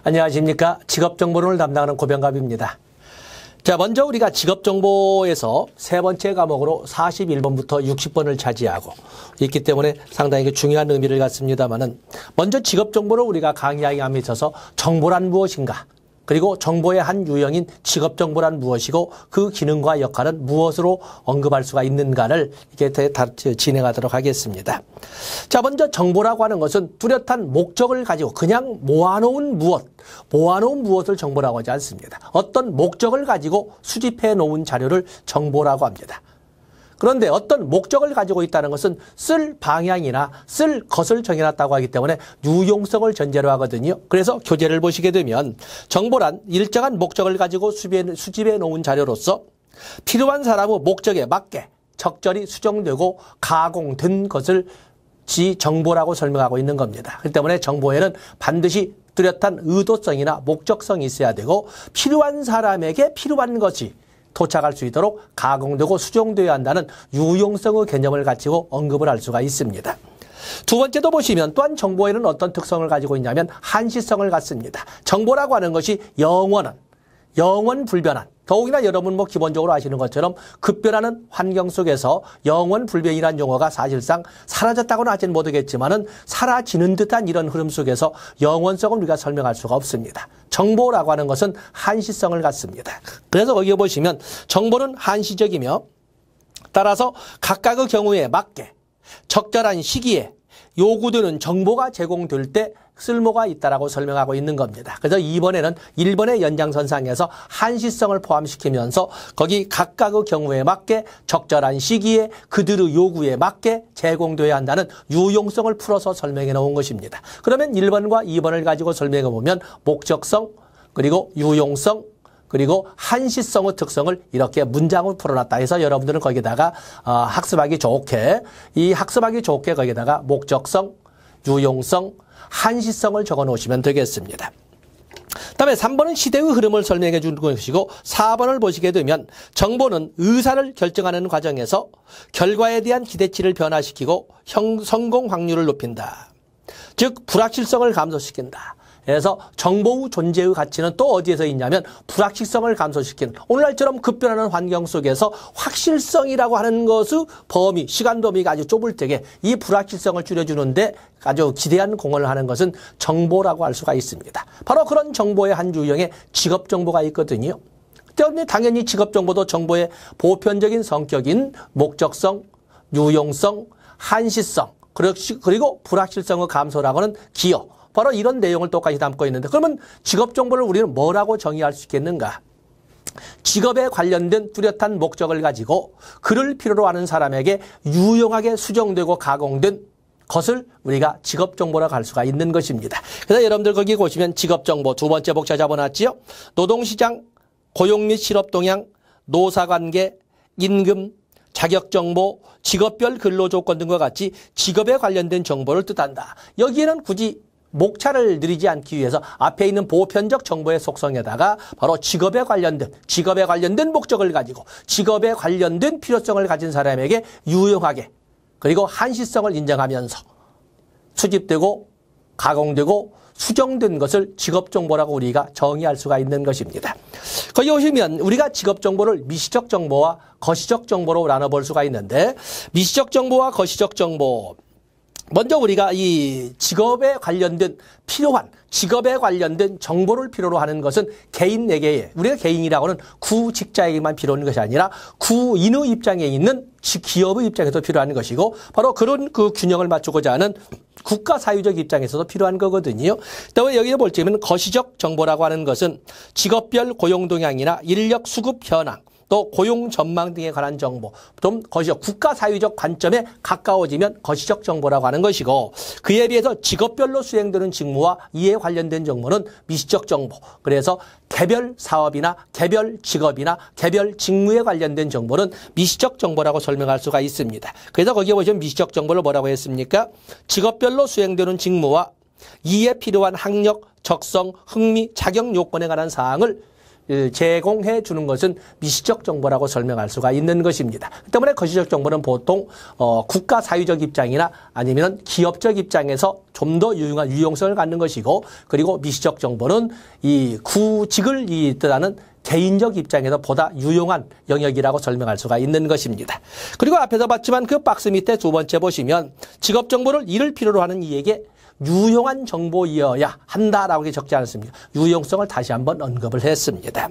안녕하십니까. 직업정보론을 담당하는 고병갑입니다. 자, 먼저 우리가 직업정보에서 세 번째 과목으로 41번부터 60번을 차지하고 있기 때문에 상당히 중요한 의미를 갖습니다만은 먼저 직업정보를 우리가 강의함에 있어서 정보란 무엇인가, 그리고 정보의 한 유형인 직업정보란 무엇이고 그 기능과 역할은 무엇으로 언급할 수가 있는가를 이렇게 진행하도록 하겠습니다. 자, 먼저 정보라고 하는 것은 뚜렷한 목적을 가지고 그냥 모아놓은 무엇을 정보라고 하지 않습니다. 어떤 목적을 가지고 수집해 놓은 자료를 정보라고 합니다. 그런데 어떤 목적을 가지고 있다는 것은 쓸 방향이나 쓸 것을 정해놨다고 하기 때문에 유용성을 전제로 하거든요. 그래서 교재를 보시게 되면 정보란 일정한 목적을 가지고 수집해 놓은 자료로서 필요한 사람의 목적에 맞게 적절히 수정되고 가공된 것을 정보라고 설명하고 있는 겁니다. 그렇기 때문에 정보에는 반드시 뚜렷한 의도성이나 목적성이 있어야 되고 필요한 사람에게 필요한 것이 도착할 수 있도록 가공되고 수정되어야 한다는 유용성의 개념을 가지고 언급을 할 수가 있습니다. 두 번째도 보시면 또한 정보에는 어떤 특성을 가지고 있냐면 한시성을 갖습니다. 정보라고 하는 것이 영원 불변한, 더욱이나 여러분 기본적으로 아시는 것처럼 급변하는 환경 속에서 영원 불변이라는 용어가 사실상 사라졌다고는 하지는 못하겠지만은 사라지는 듯한 이런 흐름 속에서 영원성을 우리가 설명할 수가 없습니다. 정보라고 하는 것은 한시성을 갖습니다. 그래서 거기에 보시면 정보는 한시적이며 따라서 각각의 경우에 맞게 적절한 시기에 요구되는 정보가 제공될 때 쓸모가 있다라고 설명하고 있는 겁니다. 그래서 2번에는 1번의 연장선상에서 한시성을 포함시키면서 거기 각각의 경우에 맞게 적절한 시기에 그들의 요구에 맞게 제공되어야 한다는 유용성을 풀어서 설명해 놓은 것입니다. 그러면 1번과 2번을 가지고 설명해 보면 목적성, 그리고 유용성, 그리고 한시성의 특성을 이렇게 문장으로 풀어놨다 해서 여러분들은 거기다가 학습하기 좋게 거기다가 목적성, 유용성, 한시성을 적어 놓으시면 되겠습니다. 그다음에 3번은 시대의 흐름을 설명해 주는 것이고 4번을 보시게 되면 정보는 의사를 결정하는 과정에서 결과에 대한 기대치를 변화시키고 성공 확률을 높인다. 즉 불확실성을 감소시킨다. 그래서 정보의 존재의 가치는 또 어디에서 있냐면 불확실성을 감소시키는, 오늘날처럼 급변하는 환경 속에서 확실성이라고 하는 것의 범위, 시간 범위가 아주 좁을 때에 이 불확실성을 줄여주는데 아주 기대한 공헌을 하는 것은 정보라고 할 수가 있습니다. 바로 그런 정보의 한 유형의 직업정보가 있거든요. 그런데 당연히 직업정보도 정보의 보편적인 성격인 목적성, 유용성, 한시성, 그리고 불확실성의 감소라고는 기여, 바로 이런 내용을 똑같이 담고 있는데, 그러면 직업정보를 우리는 뭐라고 정의할 수 있겠는가? 직업에 관련된 뚜렷한 목적을 가지고 그를 필요로 하는 사람에게 유용하게 수정되고 가공된 것을 우리가 직업정보라고 할 수가 있는 것입니다. 그래서 여러분들 거기 보시면 직업정보 두 번째 복차 잡아놨지요. 노동시장, 고용 및 실업 동향, 노사관계, 임금, 자격정보, 직업별 근로조건 등과 같이 직업에 관련된 정보를 뜻한다. 여기에는 굳이 목차를 느리지 않기 위해서 앞에 있는 보편적 정보의 속성에다가 바로 직업에 관련된 목적을 가지고 직업에 관련된 필요성을 가진 사람에게 유용하게 그리고 한시성을 인정하면서 수집되고 가공되고 수정된 것을 직업정보라고 우리가 정의할 수가 있는 것입니다. 거기 오시면 우리가 직업정보를 미시적 정보와 거시적 정보로 나눠볼 수가 있는데, 미시적 정보와 거시적 정보, 먼저 우리가 이 직업에 관련된 정보를 필요로 하는 것은 개인에게, 우리가 개인이라고 하는 구직자에게만 필요한 것이 아니라 구인의 입장에 있는 기업의 입장에서 필요한 것이고, 바로 그런 그 균형을 맞추고자 하는 국가 사회적 입장에서도 필요한 거거든요. 그다음에 여기에 볼 때면 거시적 정보라고 하는 것은 직업별 고용 동향이나 인력 수급 현황, 또 고용 전망 등에 관한 정보, 좀 거시적 국가 사회적 관점에 가까워지면 거시적 정보라고 하는 것이고, 그에 비해서 직업별로 수행되는 직무와 이에 관련된 정보는 미시적 정보. 그래서 개별 사업이나 개별 직업이나 개별 직무에 관련된 정보는 미시적 정보라고 설명할 수가 있습니다. 그래서 거기에 보시면 미시적 정보를 뭐라고 했습니까? 직업별로 수행되는 직무와 이에 필요한 학력, 적성, 흥미, 자격 요건에 관한 사항을 제공해 주는 것은 미시적 정보라고 설명할 수가 있는 것입니다. 그 때문에 거시적 정보는 보통 국가 사유적 입장이나 아니면 기업적 입장에서 좀 더 유용한 유용성을 갖는 것이고, 그리고 미시적 정보는 이 구직을 뜻하는 개인적 입장에서 보다 유용한 영역이라고 설명할 수가 있는 것입니다. 그리고 앞에서 봤지만 그 박스 밑에 두 번째 보시면 직업 정보를 일을 필요로 하는 이에게 유용한 정보이어야 한다라고 적지 않습니까? 유용성을 다시 한번 언급을 했습니다.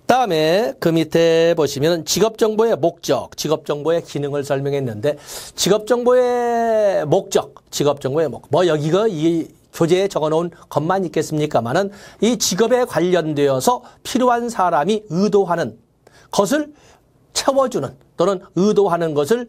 다음에 그 밑에 보시면 직업정보의 목적, 직업정보의 기능을 설명했는데, 직업정보의 목적, 뭐 여기가 이 교재에 적어놓은 것만 있겠습니까마는 이 직업에 관련되어서 필요한 사람이 의도하는 것을 채워주는 또는 의도하는 것을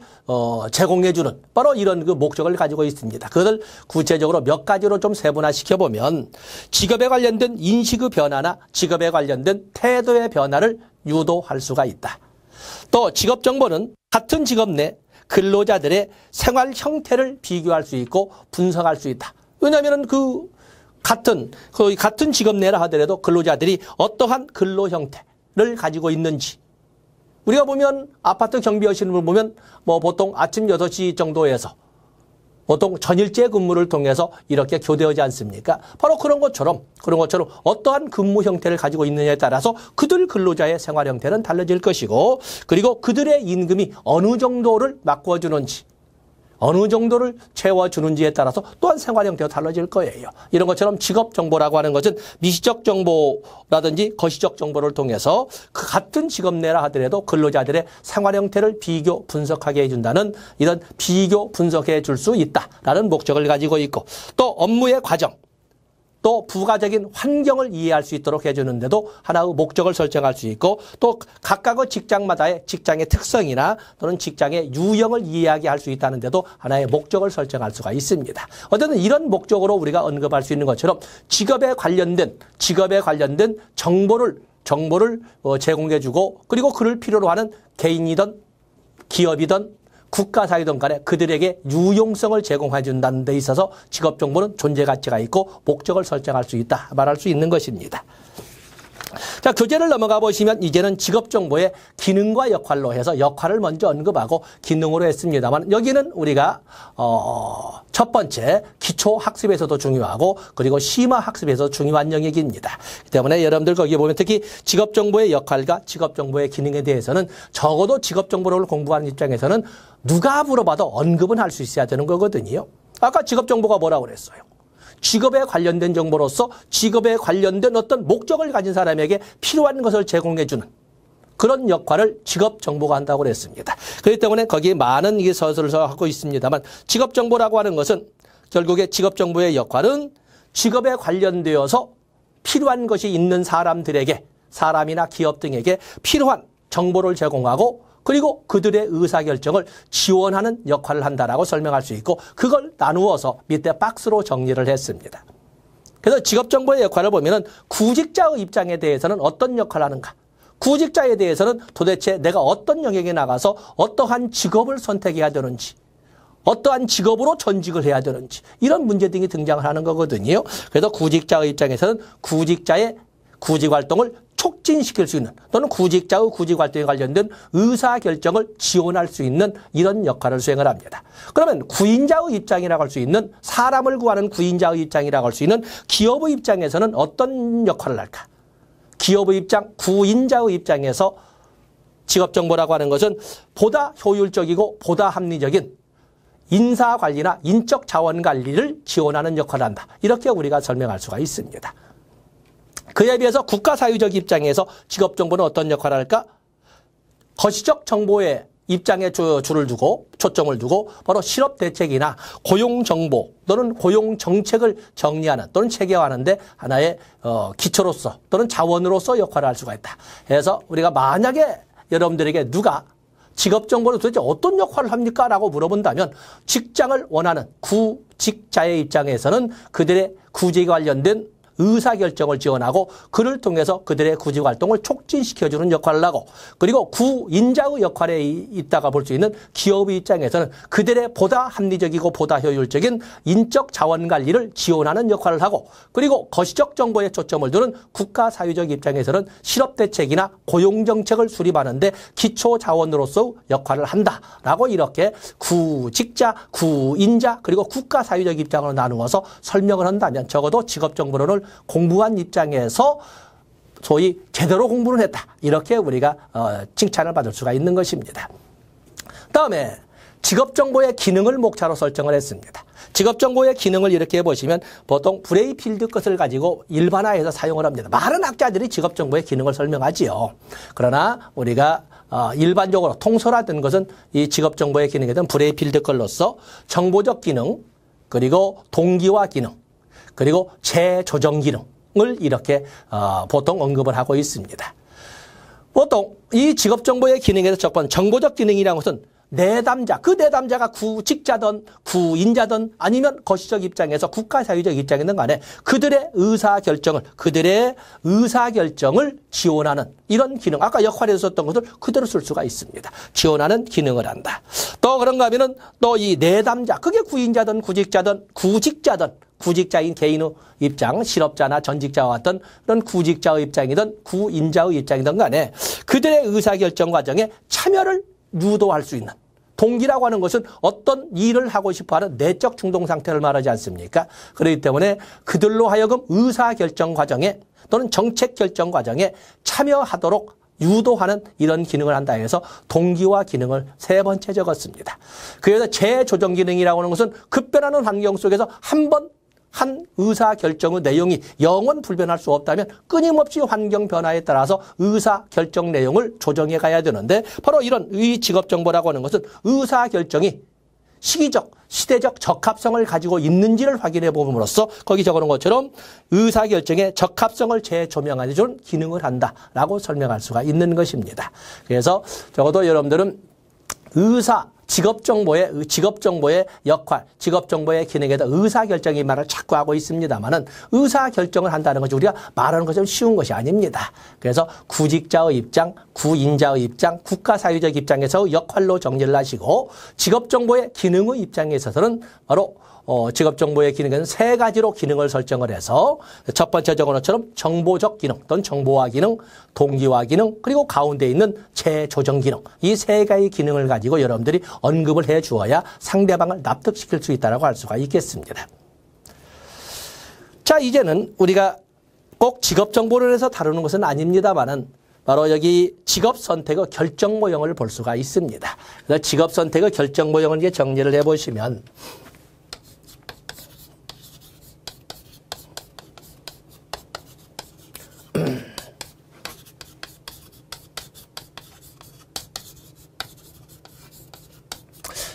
제공해주는 바로 이런 그 목적을 가지고 있습니다. 그것을 구체적으로 몇 가지로 좀 세분화시켜보면 직업에 관련된 인식의 변화나 직업에 관련된 태도의 변화를 유도할 수가 있다. 또 직업정보는 같은 직업 내 근로자들의 생활 형태를 비교할 수 있고 분석할 수 있다. 왜냐하면 같은 직업 내라 하더라도 근로자들이 어떠한 근로 형태를 가지고 있는지, 우리가 보면 아파트 경비하시는 분 보면 뭐 보통 아침 6시 정도에서 보통 전일제 근무를 통해서 이렇게 교대하지 않습니까? 바로 그런 것처럼 어떠한 근무 형태를 가지고 있느냐에 따라서 그들 근로자의 생활 형태는 달라질 것이고, 그리고 그들의 임금이 어느 정도를 바꿔주는지, 어느 정도를 채워주는지에 따라서 또한 생활 형태가 달라질 거예요. 이런 것처럼 직업 정보라고 하는 것은 미시적 정보라든지 거시적 정보를 통해서 그 같은 직업 내라 하더라도 근로자들의 생활 형태를 비교 분석하게 해준다는 이런 비교 분석해 줄 수 있다라는 목적을 가지고 있고, 또 업무의 과정, 또 부가적인 환경을 이해할 수 있도록 해주는데도 하나의 목적을 설정할 수 있고, 또 각각의 직장마다의 직장의 특성이나 또는 직장의 유형을 이해하게 할 수 있다는 데도 하나의 목적을 설정할 수가 있습니다. 어쨌든 이런 목적으로 우리가 언급할 수 있는 것처럼 직업에 관련된 정보를 제공해주고, 그리고 그를 필요로 하는 개인이든 기업이든 국가사이든 간에 그들에게 유용성을 제공해 준다는 데 있어서 직업정보는 존재 가치가 있고 목적을 설정할 수 있다 말할 수 있는 것입니다. 자, 교재를 넘어가 보시면 이제는 직업정보의 기능과 역할로 해서 역할을 먼저 언급하고 기능으로 했습니다만, 여기는 우리가 첫 번째 기초학습에서도 중요하고 그리고 심화학습에서 중요한 영역입니다. 때문에 여러분들 거기에 보면 특히 직업정보의 역할과 직업정보의 기능에 대해서는 적어도 직업정보를 공부하는 입장에서는 누가 물어봐도 언급은 할 수 있어야 되는 거거든요. 아까 직업정보가 뭐라고 그랬어요? 직업에 관련된 정보로서 직업에 관련된 어떤 목적을 가진 사람에게 필요한 것을 제공해주는 그런 역할을 직업정보가 한다고 그랬습니다. 그렇기 때문에 거기에 많은 이게 서술을 하고 있습니다만, 직업정보라고 하는 것은 결국에 직업정보의 역할은 직업에 관련되어서 필요한 것이 있는 사람들에게, 사람이나 기업 등에게 필요한 정보를 제공하고 그리고 그들의 의사결정을 지원하는 역할을 한다라고 설명할 수 있고, 그걸 나누어서 밑에 박스로 정리를 했습니다. 그래서 직업정보의 역할을 보면은 구직자의 입장에 대해서는 어떤 역할을 하는가? 구직자에 대해서는 도대체 내가 어떤 영역에 나가서 어떠한 직업을 선택해야 되는지, 어떠한 직업으로 전직을 해야 되는지, 이런 문제 등이 등장을 하는 거거든요. 그래서 구직자의 입장에서는 구직자의 구직활동을 촉진시킬 수 있는 또는 구직자의 구직활동에 관련된 의사결정을 지원할 수 있는 이런 역할을 수행을 합니다. 그러면 구인자의 입장이라고 할 수 있는, 사람을 구하는 구인자의 입장이라고 할 수 있는 기업의 입장에서는 어떤 역할을 할까? 기업의 입장, 구인자의 입장에서 직업정보라고 하는 것은 보다 효율적이고 보다 합리적인 인사관리나 인적 자원관리를 지원하는 역할을 한다. 이렇게 우리가 설명할 수가 있습니다. 그에 비해서 국가사유적 입장에서 직업정보는 어떤 역할을 할까? 거시적 정보의 입장에 줄을 두고 초점을 두고 바로 실업대책이나 고용정보 또는 고용정책을 정리하는 또는 체계화하는 데 하나의 기초로서 또는 자원으로서 역할을 할 수가 있다. 그래서 우리가 만약에 여러분들에게 누가 직업정보는 도대체 어떤 역할을 합니까? 라고 물어본다면, 직장을 원하는 구직자의 입장에서는 그들의 구직에 관련된 의사결정을 지원하고 그를 통해서 그들의 구직활동을 촉진시켜주는 역할을 하고 그리고 구인자의 역할에 있다가 볼 수 있는 기업의 입장에서는 그들의 보다 합리적이고 보다 효율적인 인적 자원 관리를 지원하는 역할을 하고 그리고 거시적 정보에 초점을 두는 국가 사회적 입장에서는 실업대책이나 고용정책을 수립하는데 기초자원으로서 역할을 한다라고 이렇게 구직자, 구인자 그리고 국가 사회적 입장으로 나누어서 설명을 한다면 적어도 직업정보론을 공부한 입장에서 소위 제대로 공부를 했다. 이렇게 우리가 칭찬을 받을 수가 있는 것입니다. 다음에 직업정보의 기능을 목차로 설정을 했습니다. 직업정보의 기능을 이렇게 보시면 보통 브레이필드 것을 가지고 일반화해서 사용을 합니다. 많은 학자들이 직업정보의 기능을 설명하지요. 그러나 우리가 일반적으로 통솔화된 것은 이 직업정보의 기능에 대한 브레이필드 걸로서 정보적 기능, 그리고 동기화 기능, 그리고 재조정 기능을 이렇게 보통 언급을 하고 있습니다. 보통 이 직업정보의 기능에서 첫 번째 정보적 기능이라는 것은 내담자, 그 내담자가 구직자든 구인자든 아니면 거시적 입장에서 국가사회적 입장이든 간에 그들의 의사결정을 지원하는 이런 기능. 아까 역할에서 썼던 것을 그대로 쓸 수가 있습니다. 지원하는 기능을 한다. 또 그런가 하면은 또 이 내담자, 그게 구인자든 구직자인 개인의 입장, 실업자나 전직자와 같은 그런 구직자의 입장이든 구인자의 입장이든 간에 그들의 의사결정 과정에 참여를 유도할 수 있는 동기라고 하는 것은 어떤 일을 하고 싶어하는 내적 충동 상태를 말하지 않습니까? 그렇기 때문에 그들로 하여금 의사결정 과정에 또는 정책 결정 과정에 참여하도록 유도하는 이런 기능을 한다 해서 동기화 기능을 세 번째 적었습니다. 그래서 재조정 기능이라고 하는 것은 급변하는 환경 속에서 한 의사결정의 내용이 영원 불변할 수 없다면 끊임없이 환경 변화에 따라서 의사결정 내용을 조정해 가야 되는데 바로 이런 직업정보라고 하는 것은 의사결정이 시기적, 시대적 적합성을 가지고 있는지를 확인해 봄으로써 거기 적어놓은 것처럼 의사결정의 적합성을 재조명해 주는 기능을 한다라고 설명할 수가 있는 것입니다. 그래서 적어도 여러분들은 직업정보의 역할, 직업정보의 기능에 대한 의사결정의 말을 자꾸 하고 있습니다만은 의사결정을 한다는 것이 우리가 말하는 것이 좀 쉬운 것이 아닙니다. 그래서 구직자의 입장, 구인자의 입장, 국가사회적 입장에서 역할로 정리를 하시고 직업정보의 기능의 입장에 있어서는 바로 직업정보의 기능에는 세 가지로 기능을 설정을 해서 첫 번째 적은 것처럼 정보적 기능 또는 정보화 기능, 동기화 기능, 그리고 가운데 있는 재조정 기능 이 세 가지 기능을 가지고 여러분들이 언급을 해 주어야 상대방을 납득시킬 수 있다고 할 수가 있겠습니다. 자, 이제는 우리가 꼭 직업정보론에서 다루는 것은 아닙니다만은 바로 여기 직업선택의 결정 모형을 볼 수가 있습니다. 그래서 직업선택의 결정 모형을 이제 정리를 해보시면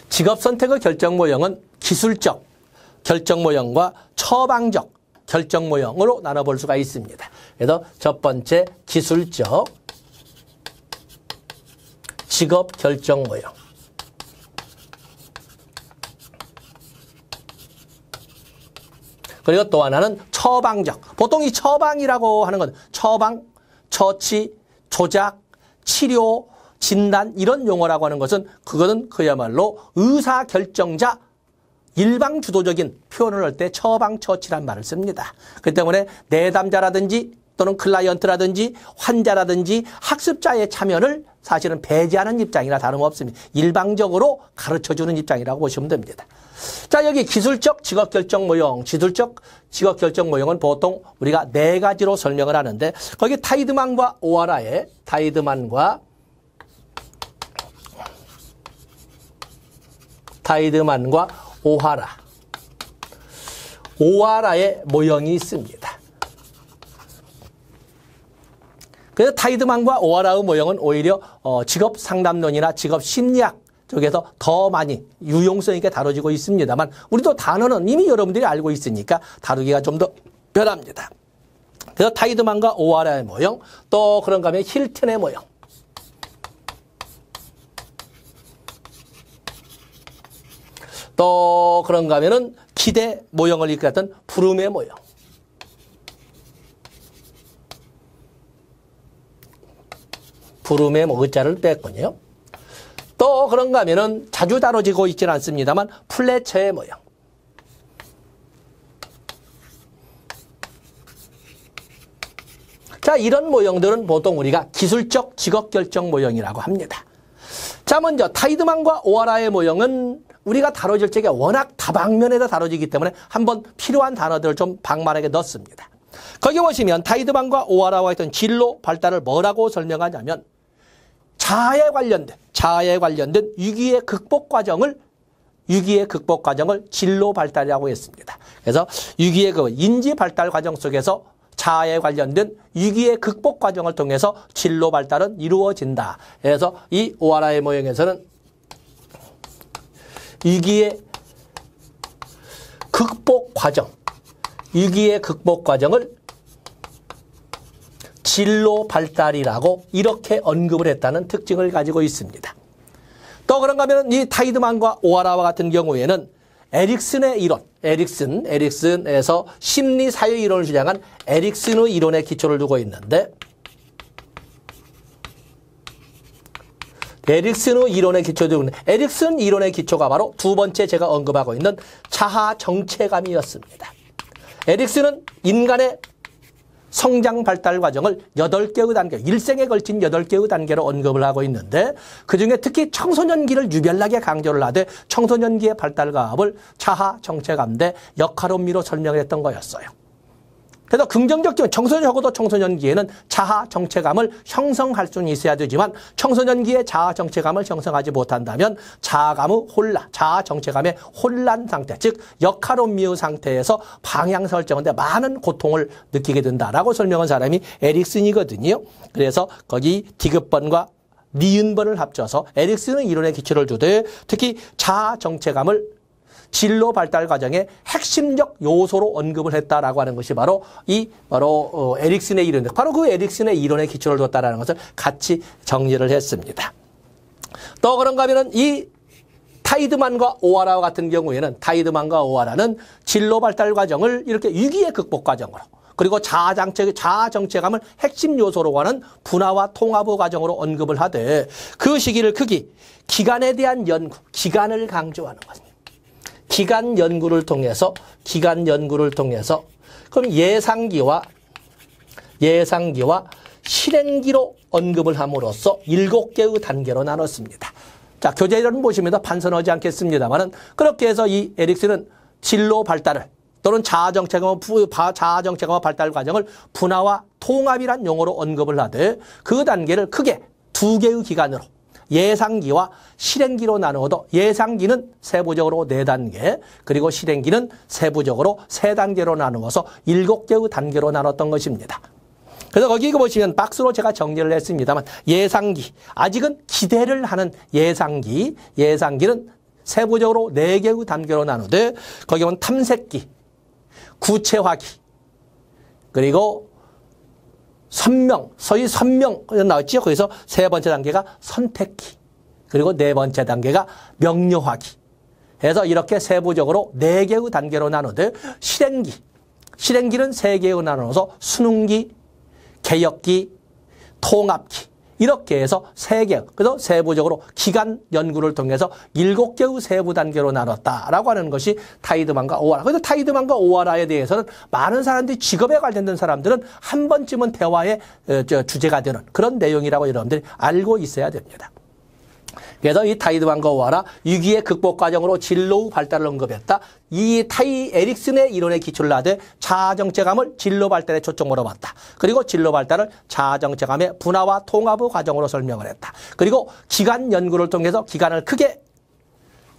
직업선택의 결정 모형은 기술적 결정 모형과 처방적 결정 모형으로 나눠볼 수가 있습니다. 그래서 첫 번째 기술적 직업 결정 모형. 그리고 또 하나는 처방적. 보통 이 처방이라고 하는 건 처방, 처치, 조작, 치료, 진단 이런 용어라고 하는 것은 그거는 그야말로 의사결정자 일방주도적인 표현을 할 때 처방처치란 말을 씁니다. 그렇기 때문에 내담자라든지 또는 클라이언트라든지 환자라든지 학습자의 참여를 사실은 배제하는 입장이나 다름없습니다. 일방적으로 가르쳐주는 입장이라고 보시면 됩니다. 자, 여기 기술적 직업결정 모형, 기술적 직업결정 모형은 보통 우리가 네 가지로 설명을 하는데 거기 타이드만과 오하라의 모형이 있습니다. 그래서 타이드만과 오하라의 모형은 오히려 직업 상담론이나 직업 심리학 쪽에서 더 많이 유용성 있게 다뤄지고 있습니다만 우리도 단어는 이미 여러분들이 알고 있으니까 다루기가 좀 더 편합니다. 그래서 타이드만과 오하라의 모형, 또 그런가 하면 힐튼의 모형, 또 그런가 하면은 기대 모형을 이끌었던 브룸의 모형, 부름의 뭐 의자를 뺐군요. 또 그런가 하면은 자주 다뤄지고 있지는 않습니다만 플래처의 모형. 자, 이런 모형들은 보통 우리가 기술적 직업 결정 모형이라고 합니다. 자, 먼저 타이드만과 오하라의 모형은 우리가 다뤄질 적에 워낙 다방면에다 다뤄지기 때문에 한번 필요한 단어들을 좀 방만하게 넣습니다. 거기 보시면 타이드만과 오하라와 했던 진로 발달을 뭐라고 설명하냐면 자아에 관련된 위기의 극복 과정을 진로 발달이라고 했습니다. 그래서 위기의 그 인지 발달 과정 속에서 자아에 관련된 위기의 극복 과정을 통해서 진로 발달은 이루어진다. 그래서 이 오하라의 모형에서는 위기의 극복 과정을 진로 발달이라고 이렇게 언급을 했다는 특징을 가지고 있습니다. 또 그런가 하면 이 타이드만과 오하라와 같은 경우에는 에릭슨의 이론, 에릭슨에서 심리 사회 이론을 주장한 에릭슨의 이론에 기초를 두고 있는데 에릭슨 이론의 기초가 바로 두 번째 제가 언급하고 있는 자아 정체감이었습니다. 에릭슨은 인간의 성장 발달 과정을 8개의 단계, 일생에 걸친 8개의 단계로 언급을 하고 있는데 그중에 특히 청소년기를 유별나게 강조를 하되 청소년기의 발달 과업을 자아 정체감 대 역할혼미로 설명을 했던 거였어요. 그래서 긍정적 적어도 청소년기에는 자아 정체감을 형성할 수는 있어야 되지만 청소년기에 자아 정체감을 형성하지 못한다면 자아 정체감의 혼란 상태, 즉 역할혼미의 상태에서 방향 설정인데 많은 고통을 느끼게 된다라고 설명한 사람이 에릭슨이거든요. 그래서 거기 디귿번과 니은번을 합쳐서 에릭슨의 이론에 기초를 두되 특히 자아 정체감을 진로 발달 과정의 핵심적 요소로 언급을 했다라고 하는 것이 바로 에릭슨의 이론인데 바로 그 에릭슨의 이론에 기초를 뒀다라는 것을 같이 정리를 했습니다. 또 그런가 하면은 이 타이드만과 오하라와 같은 경우에는 타이드만과 오하라는 진로 발달 과정을 이렇게 위기의 극복 과정으로 그리고 자아 정체감을 핵심 요소로 하는 분화와 통합의 과정으로 언급을 하되 그 시기를 기간에 대한 연구, 기간을 강조하는 것입니다. 기간 연구를 통해서 그럼 예상기와 실행기로 언급을 함으로써 7개의 단계로 나눴습니다. 자, 교재를 보시면 판선하지 않겠습니다만은 그렇게 해서 이 에릭슨은 진로 발달을 또는 자아 정체감의 발달 과정을 분화와 통합이란 용어로 언급을 하되 그 단계를 크게 2개의 기간으로 예상기와 실행기로 나누어도 예상기는 세부적으로 4단계 그리고 실행기는 세부적으로 3단계로 나누어서 7개의 단계로 나눴던 것입니다. 그래서 거기 보시면 박스로 제가 정리를 했습니다만 예상기, 아직은 기대를 하는 예상기는 세부적으로 4개의 단계로 나누되 거기 보면 탐색기, 구체화기, 그리고 소위 선명 나왔죠. 거기서 3번째 단계가 선택기, 그리고 4번째 단계가 명료하기 해서 이렇게 세부적으로 4개의 단계로 나누되 실행기는 3개로 나눠서 수능기, 개혁기, 통합기 이렇게 해서 3개, 그래서 세부적으로 기간 연구를 통해서 7개의 세부 단계로 나눴다라고 하는 것이 타이드만과 오하라. 그래서 타이드만과 오하라에 대해서는 많은 사람들이 직업에 관련된 사람들은 한 번쯤은 대화의 주제가 되는 그런 내용이라고 여러분들이 알고 있어야 됩니다. 그래서 이 타이드만과 오하라 위기의 극복 과정으로 진로 발달을 언급했다. 이 에릭슨의 이론에 기초를 하되 자아 정체감을 진로 발달에 초점으로 봤다. 그리고 진로 발달을 자아 정체감의 분화와 통합의 과정으로 설명을 했다. 그리고 기간 연구를 통해서 기간을 크게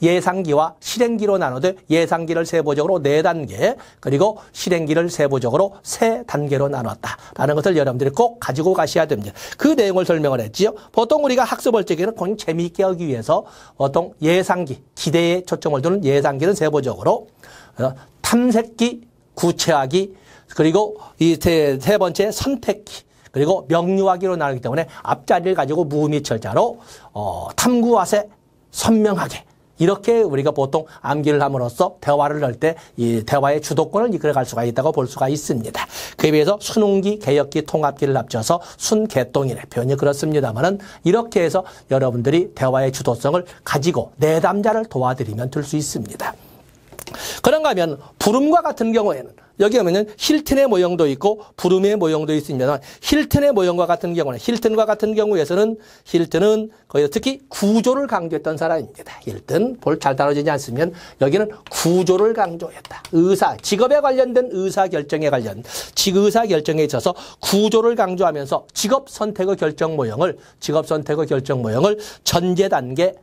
예상기와 실행기로 나누되 예상기를 세부적으로 4단계 그리고 실행기를 세부적으로 3단계로 나눴다라는 것을 여러분들이 꼭 가지고 가셔야 됩니다. 그 내용을 설명을 했지요. 보통 우리가 학습할 적에는 그냥 재미있게 하기 위해서 보통 예상기, 기대에 초점을 두는 예상기는 세부적으로 탐색기, 구체화기 그리고 이 세 번째 선택기 그리고 명료하기로 나누기 때문에 앞자리를 가지고 무의미철자로 탐구와세 선명하게 이렇게 우리가 보통 암기를 함으로써 대화를 할 때 이 대화의 주도권을 이끌어갈 수가 있다고 볼 수가 있습니다. 그에 비해서 순웅기, 개역기, 통합기를 합쳐서 순개똥이네. 표현이 그렇습니다만은 이렇게 해서 여러분들이 대화의 주도성을 가지고 내담자를 도와드리면 될 수 있습니다. 그런가 하면 부름과 같은 경우에는 여기 보면은 힐튼의 모형도 있고 부름의 모형도 있습니다. 힐튼의 모형과 같은 경우는 힐튼과 같은 경우에서는 힐튼은 거기서 특히 구조를 강조했던 사람입니다. 힐튼 볼 잘 다뤄지지 않으면 여기는 구조를 강조했다. 의사, 직업에 관련된 의사결정에 관련 의사결정에 있어서 구조를 강조하면서 직업 선택의 결정 모형을 전제 단계,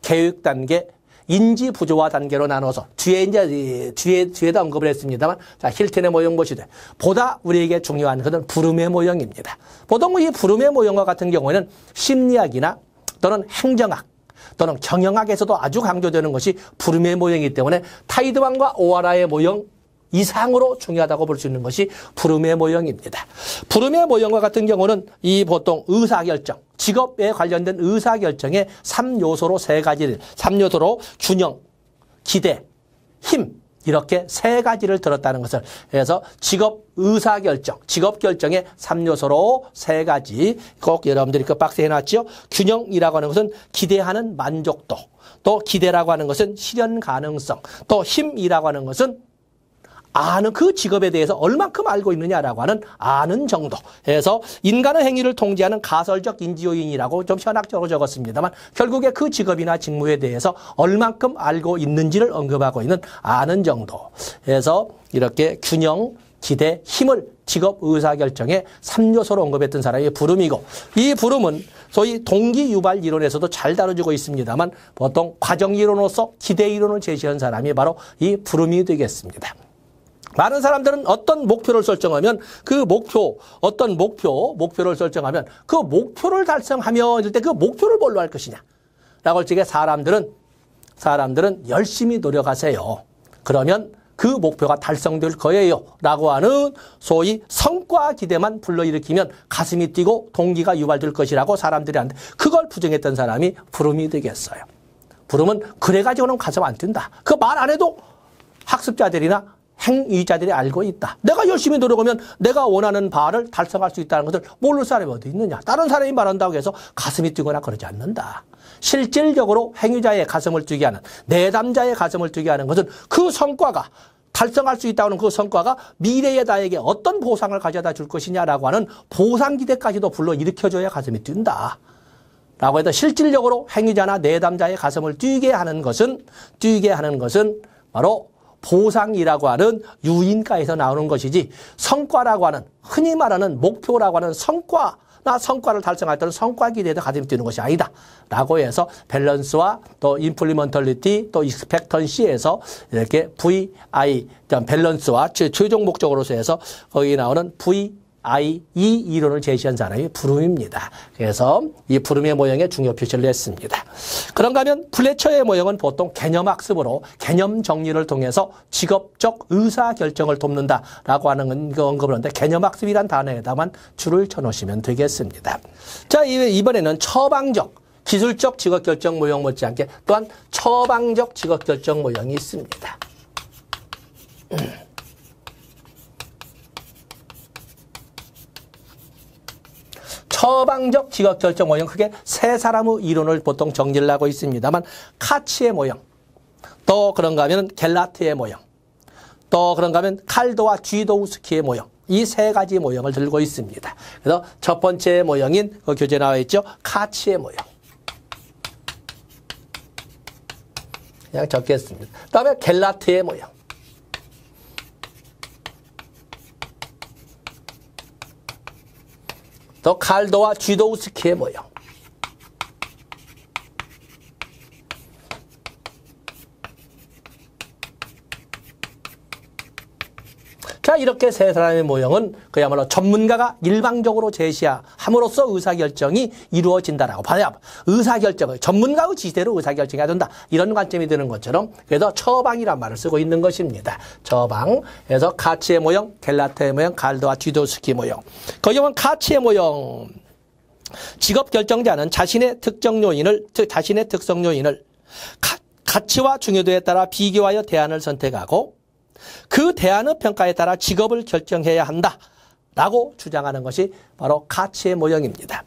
계획 단계, 인지 부조화 단계로 나눠서 뒤에다 언급을 했습니다만, 자, 힐튼의 모형 보시되 보다 우리에게 중요한 것은 부름의 모형입니다. 보통 이 부름의 모형과 같은 경우에는 심리학이나 또는 행정학 또는 경영학에서도 아주 강조되는 것이 부름의 모형이기 때문에 타이드왕과 오하라의 모형 이상으로 중요하다고 볼 수 있는 것이 부름의 모형입니다. 부름의 모형과 같은 경우는 이 보통 의사결정, 직업에 관련된 의사결정의 3요소로 3요소로 균형, 기대, 힘 이렇게 3가지를 들었다는 것을 해서 직업 의사결정, 직업결정의 3요소로 3가지 꼭 여러분들이 그 박스에 해놨죠. 균형이라고 하는 것은 기대하는 만족도, 또 기대라고 하는 것은 실현 가능성, 또 힘이라고 하는 것은 아는 그 직업에 대해서 얼만큼 알고 있느냐라고 하는 아는 정도. 해서 인간의 행위를 통제하는 가설적 인지요인이라고 좀 현학적으로 적었습니다만 결국에 그 직업이나 직무에 대해서 얼만큼 알고 있는지를 언급하고 있는 아는 정도. 해서 이렇게 균형, 기대, 힘을 직업 의사결정의 3요소로 언급했던 사람이 부름이고, 이 부름은 소위 동기유발 이론에서도 잘 다뤄지고 있습니다만 보통 과정이론으로서 기대이론을 제시한 사람이 바로 이 부름이 되겠습니다. 많은 사람들은 어떤 목표를 설정하면 목표를 설정하면 그 목표를 달성하며 이럴 때 그 목표를 뭘로 할 것이냐 라고 할 적에 사람들은 열심히 노력하세요. 그러면 그 목표가 달성될 거예요 라고 하는 소위 성과 기대만 불러일으키면 가슴이 뛰고 동기가 유발될 것이라고 사람들이 하는데 그걸 부정했던 사람이 부름이 되겠어요. 부름은 그래가지고는 가슴 안 뛴다. 그 말 안 해도 학습자들이나 행위자들이 알고 있다. 내가 열심히 노력하면 내가 원하는 바를 달성할 수 있다는 것을 모를 사람이 어디 있느냐. 다른 사람이 말한다고 해서 가슴이 뛰거나 그러지 않는다. 실질적으로 행위자의 가슴을 뛰게 하는, 내담자의 가슴을 뛰게 하는 것은 그 성과가 달성할 수 있다는 그 성과가 미래의 나에게 어떤 보상을 가져다 줄 것이냐라고 하는 보상 기대까지도 불러일으켜줘야 가슴이 뛴다. 라고 해서 실질적으로 행위자나 내담자의 가슴을 뛰게 하는 것은 바로 보상이라고 하는 유인가에서 나오는 것이지, 성과라고 하는, 흔히 말하는 목표라고 하는 성과를 달성할 때는 성과 기대에도 가슴이 뛰는 것이 아니다 라고 해서 밸런스와 또 임플리먼털리티 또 익스펙턴시에서 이렇게 VI 밸런스와 최종 목적으로서 해서 거기 나오는 VI 이 이론을 제시한 사람이 부름입니다. 그래서 이 부름의 모형에 중요 표시를 했습니다. 그런가 하면 플래처의 모형은 보통 개념학습으로 개념 정리를 통해서 직업적 의사결정을 돕는다라고 하는 언급을 하는데, 개념학습이란 단어에다만 줄을 쳐놓으시면 되겠습니다. 자, 이번에는 처방적, 기술적 직업결정 모형 못지않게 또한 처방적 직업결정 모형이 있습니다. 처방적 직업결정 모형, 크게 세 사람의 이론을 보통 정리를 하고 있습니다만, 카치의 모형, 또 그런가 하면 겔라트의 모형, 또 그런가 하면 칼도와 쥐도우스키의 모형, 이 3가지 모형을 들고 있습니다. 그래서 첫 번째 모형인 그 교재에 나와 있죠. 카치의 모형. 그냥 적겠습니다. 그 다음에 겔라트의 모형. 또 칼도와 쥐도우스키의 모형. 자, 이렇게 세 사람의 모형은 그야말로 전문가가 일방적으로 제시함으로써 의사결정이 이루어진다라고 봐야, 의사결정을 전문가의 지시대로 의사결정해야 된다, 이런 관점이 드는 것처럼, 그래서 처방이란 말을 쓰고 있는 것입니다. 처방. 그래서 카치의 모형, 겔라트의 모형, 칼도와 쥐도우스키 모형. 거기 보면 카치의 모형, 직업결정자는 자신의 특성 요인을 가치와 중요도에 따라 비교하여 대안을 선택하고 그 대안의 평가에 따라 직업을 결정해야 한다라고 주장하는 것이 바로 가치의 모형입니다.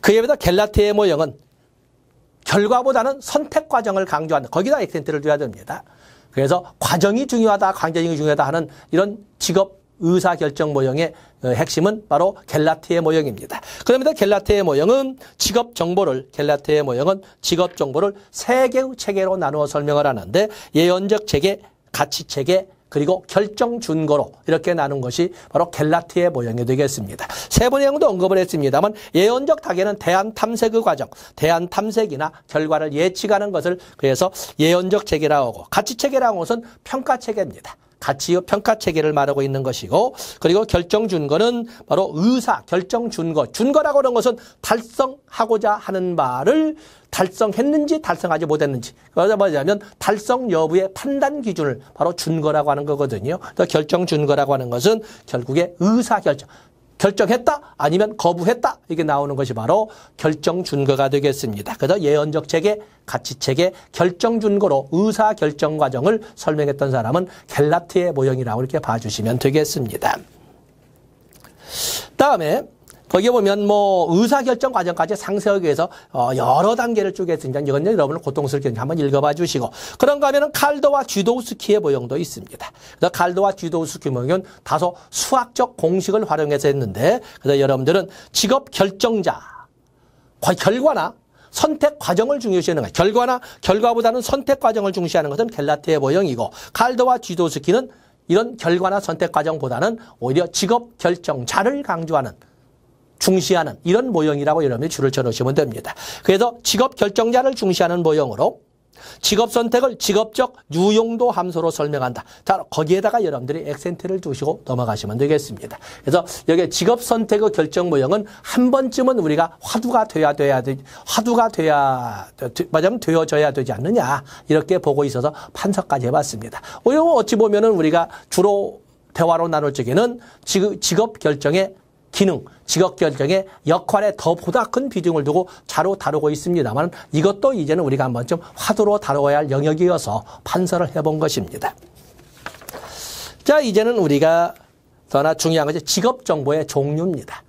그에 비해서 갤라티의 모형은 결과보다는 선택 과정을 강조한다. 거기다 액센트를 둬야 됩니다. 그래서 과정이 중요하다, 과정이 중요하다 하는 이런 직업 의사결정 모형의 핵심은 바로 갤라티의 모형입니다. 그러면서 갤라티의 모형은 직업 정보를 세 개의 체계로 나누어 설명을 하는데 예언적 체계, 가치 체계, 그리고 결정 준거로 이렇게 나눈 것이 바로 갤라티의 모형이 되겠습니다. 세부 내용도 언급을 했습니다만 예언적 다계는 대안 탐색의 과정, 대안 탐색이나 결과를 예측하는 것을 그래서 예언적 체계라고 하고 가치 체계라고 하는 것은 평가 체계입니다. 가치의 평가 체계를 말하고 있는 것이고 그리고 결정 준거는 바로 의사, 결정 준거. 준거라고 하는 것은 달성하고자 하는 바를 달성했는지 달성하지 못했는지. 그러자 뭐냐면 달성 여부의 판단 기준을 바로 준거라고 하는 거거든요. 그래서 결정 준거라고 하는 것은 결국에 의사 결정. 결정했다 아니면 거부했다 이게 나오는 것이 바로 결정 준거가 되겠습니다. 그래서 예언적 체계, 가치 체계, 결정 준거로 의사 결정 과정을 설명했던 사람은 갤라티의 모형이라고 이렇게 봐주시면 되겠습니다. 다음에 거기에 보면 의사결정 과정까지 상세하게 해서 여러 단계를 쪼갰으니까 이건 여러분을 고통스럽게 한번 읽어봐 주시고 그런가 하면은 칼도와 쥐도우스키의 모형도 있습니다. 그래서 칼도와 쥐도우스키 모형은 다소 수학적 공식을 활용해서 했는데 그래서 여러분들은 직업 결정자, 결과나 선택 과정을 중요시하는 거예요. 결과보다는 선택 과정을 중시하는 것은 갤라티의 모형이고 칼도와 쥐도우스키는 이런 결과나 선택 과정보다는 오히려 직업 결정자를 강조하는 중시하는 이런 모형이라고 여러분이 줄을 쳐놓으시면 됩니다. 그래서 직업 결정자를 중시하는 모형으로 직업 선택을 직업적 유용도 함수로 설명한다. 자, 거기에다가 여러분들이 액센트를 두시고 넘어가시면 되겠습니다. 그래서 여기 직업 선택의 결정 모형은 한 번쯤은 우리가 화두가 되어져야 되지 않느냐 이렇게 보고 있어서 판서까지 해봤습니다. 어찌 보면은 우리가 주로 대화로 나눌 적에는 직업 결정의 기능, 직업 결정의 역할에 더 보다 큰 비중을 두고 자로 다루고 있습니다만 이것도 이제는 우리가 한 번쯤 화두로 다뤄야 할 영역이어서 판서를 해본 것입니다. 자, 이제는 우리가 더나 중요한 것이 직업 정보의 종류입니다.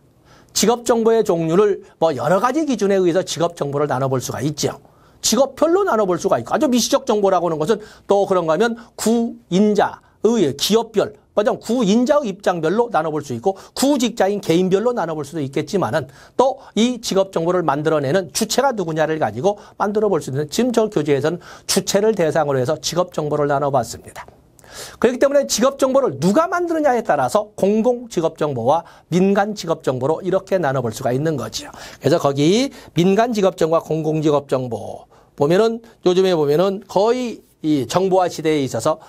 직업 정보의 종류를 여러 가지 기준에 의해서 직업 정보를 나눠볼 수가 있죠. 직업별로 나눠볼 수가 있고 아주 미시적 정보라고 하는 것은 또 그런가 하면 구인자의 기업별 구인자의 입장별로 나눠볼 수 있고 구직자인 개인별로 나눠볼 수도 있겠지만은 또 이 직업 정보를 만들어내는 주체가 누구냐를 가지고 만들어 볼 수 있는 지금 저 교재에서는 주체를 대상으로 해서 직업 정보를 나눠봤습니다. 그렇기 때문에 직업 정보를 누가 만드느냐에 따라서 공공 직업 정보와 민간 직업 정보로 이렇게 나눠볼 수가 있는 거죠. 그래서 거기 민간 직업 정보와 공공 직업 정보 보면은 요즘에 보면은 거의 이 정보화 시대에 있어서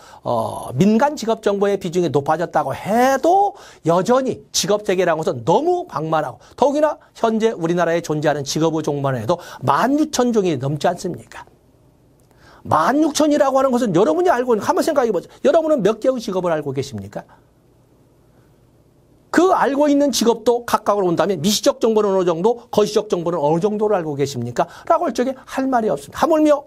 민간 직업 정보의 비중이 높아졌다고 해도 여전히 직업 세계라는 것은 너무 방만하고 더욱이나 현재 우리나라에 존재하는 직업의 종만 해도 16,000종이 넘지 않습니까? 16,000이라고 하는 것은 여러분이 알고 있는 한번 생각해 보죠. 여러분은 몇 개의 직업을 알고 계십니까? 그 알고 있는 직업도 각각으로 본다면 미시적 정보는 어느 정도, 거시적 정보는 어느 정도를 알고 계십니까? 라고 할 적에 할 말이 없습니다. 하물며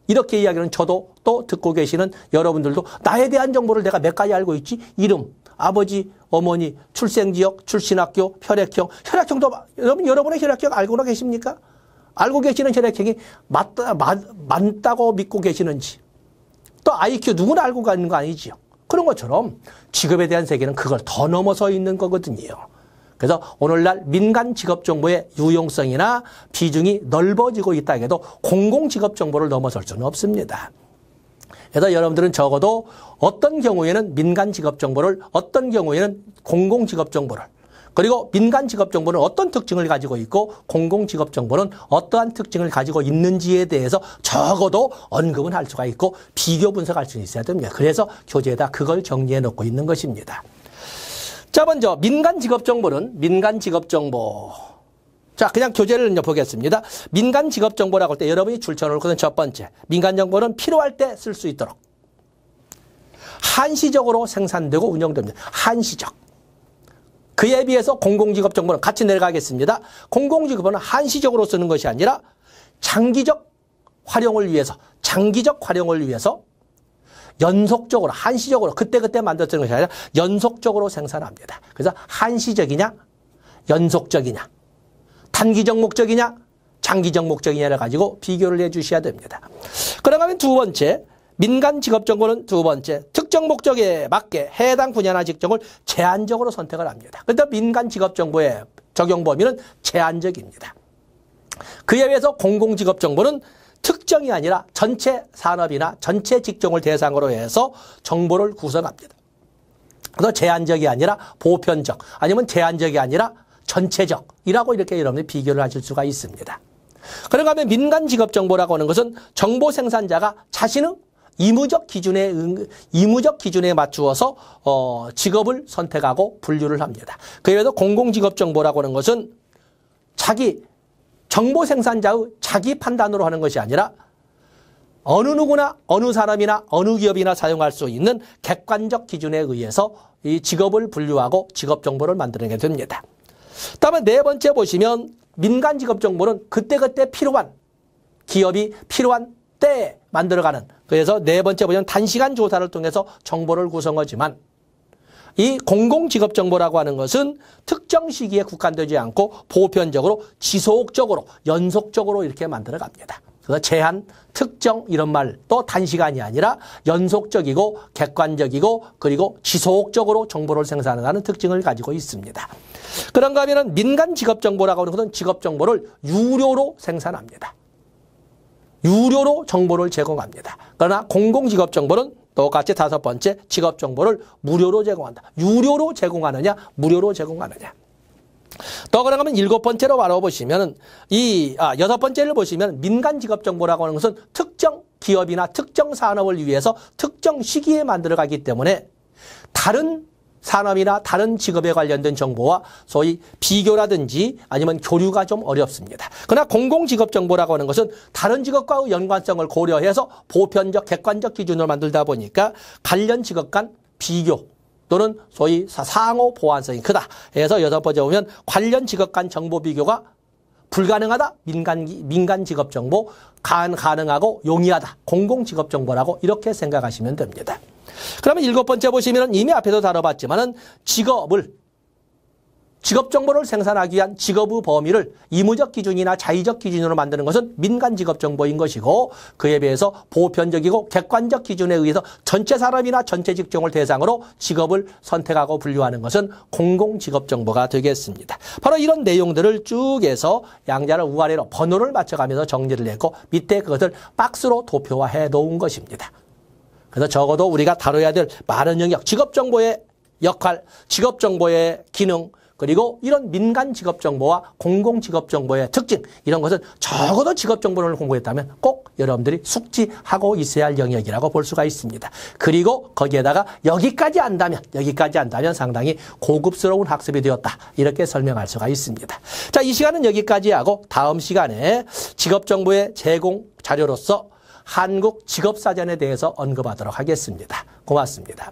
이렇게 이야기는 저도 또 듣고 계시는 여러분들도 나에 대한 정보를 내가 몇 가지 알고 있지? 이름, 아버지, 어머니, 출생지역, 출신학교, 혈액형. 혈액형도 여러분의 혈액형 알고 계십니까? 알고 계시는 혈액형이 맞다고 믿고 계시는지. 또 IQ 누구나 알고 가는 거 아니지요. 그런 것처럼 직업에 대한 세계는 그걸 더 넘어서 있는 거거든요. 그래서 오늘날 민간 직업 정보의 유용성이나 비중이 넓어지고 있다 해도 공공 직업 정보를 넘어설 수는 없습니다. 그래서 여러분들은 적어도 어떤 경우에는 민간 직업 정보를, 어떤 경우에는 공공 직업 정보를, 그리고 민간 직업 정보는 어떤 특징을 가지고 있고 공공 직업 정보는 어떠한 특징을 가지고 있는지에 대해서 적어도 언급은 할 수가 있고 비교 분석할 수 있어야 됩니다. 그래서 교재에다 그걸 정리해 놓고 있는 것입니다. 자, 먼저 민간 직업 정보는 민간 직업 정보. 자, 그냥 교재를 보겠습니다. 민간 직업 정보라고 할 때 여러분이 줄쳐놓을 것은 첫 번째, 민간 정보는 필요할 때 쓸 수 있도록 한시적으로 생산되고 운영됩니다. 한시적. 그에 비해서 공공직업 정보는 같이 내려가겠습니다. 공공직업은 한시적으로 쓰는 것이 아니라 장기적 활용을 위해서, 장기적 활용을 위해서 연속적으로, 한시적으로, 그때그때 만들어지는 것이 아니라 연속적으로 생산합니다. 그래서 한시적이냐, 연속적이냐, 단기적 목적이냐, 장기적 목적이냐를 가지고 비교를 해 주셔야 됩니다. 그러면 두 번째, 민간 직업정보는 두 번째, 특정 목적에 맞게 해당 분야나 직종을 제한적으로 선택을 합니다. 그런데 민간 직업정보의 적용 범위는 제한적입니다. 그에 비해서 공공직업정보는 특정이 아니라 전체 산업이나 전체 직종을 대상으로 해서 정보를 구성합니다. 그래서 제한적이 아니라 보편적, 아니면 제한적이 아니라 전체적이라고 이렇게 여러분이 비교를 하실 수가 있습니다. 그런가 하면 민간 직업정보라고 하는 것은 정보 생산자가 자신의 이무적 기준에 맞추어서 직업을 선택하고 분류를 합니다. 그에 비해서 공공직업정보라고 하는 것은 자기 정보 생산자의 자기 판단으로 하는 것이 아니라 어느 누구나 어느 사람이나 어느 기업이나 사용할 수 있는 객관적 기준에 의해서 이 직업을 분류하고 직업정보를 만들어내게 됩니다. 다음에 네 번째 보시면 민간 직업정보는 그때그때 필요한, 기업이 필요한 때에 만들어가는, 그래서 네 번째 보시면 단시간 조사를 통해서 정보를 구성하지만 이 공공직업정보라고 하는 것은 특정 시기에 국한되지 않고 보편적으로 지속적으로 연속적으로 이렇게 만들어갑니다. 그래서 제한, 특정 이런 말 또 단시간이 아니라 연속적이고 객관적이고 그리고 지속적으로 정보를 생산하는 특징을 가지고 있습니다. 그런가 하면 민간 직업정보라고 하는 것은 직업정보를 유료로 생산합니다. 유료로 정보를 제공합니다. 그러나 공공직업정보는 똑같이 다섯 번째, 직업정보를 무료로 제공한다. 유료로 제공하느냐, 무료로 제공하느냐. 또 그러면 일곱 번째로 알아보시면 여섯 번째를 보시면 민간 직업정보라고 하는 것은 특정 기업이나 특정 산업을 위해서 특정 시기에 만들어가기 때문에 다른 산업이나 다른 직업에 관련된 정보와 소위 비교라든지 아니면 교류가 좀 어렵습니다. 그러나 공공직업정보라고 하는 것은 다른 직업과의 연관성을 고려해서 보편적, 객관적 기준을 만들다 보니까 관련 직업 간 비교 또는 소위 상호 보완성이 크다. 해서 여섯 번째 보면 관련 직업 간 정보 비교가 불가능하다. 민간 직업정보 가능하고 용이하다. 공공직업정보라고 이렇게 생각하시면 됩니다. 그러면 일곱 번째 보시면 이미 앞에도 다뤄봤지만은 직업정보를 생산하기 위한 직업의 범위를 이무적 기준이나 자의적 기준으로 만드는 것은 민간 직업정보인 것이고 그에 비해서 보편적이고 객관적 기준에 의해서 전체 사람이나 전체 직종을 대상으로 직업을 선택하고 분류하는 것은 공공직업정보가 되겠습니다. 바로 이런 내용들을 쭉 해서 양자를 우아래로 번호를 맞춰가면서 정리를 했고 밑에 그것을 박스로 도표화해 놓은 것입니다. 그래서 적어도 우리가 다뤄야 될 많은 영역, 직업정보의 역할, 직업정보의 기능, 그리고 이런 민간 직업정보와 공공직업정보의 특징, 이런 것은 적어도 직업정보를 공부했다면 꼭 여러분들이 숙지하고 있어야 할 영역이라고 볼 수가 있습니다. 그리고 거기에다가 여기까지 안다면 상당히 고급스러운 학습이 되었다. 이렇게 설명할 수가 있습니다. 자, 이 시간은 여기까지 하고 다음 시간에 직업정보의 제공 자료로서 한국 직업사전에 대해서 언급하도록 하겠습니다. 고맙습니다.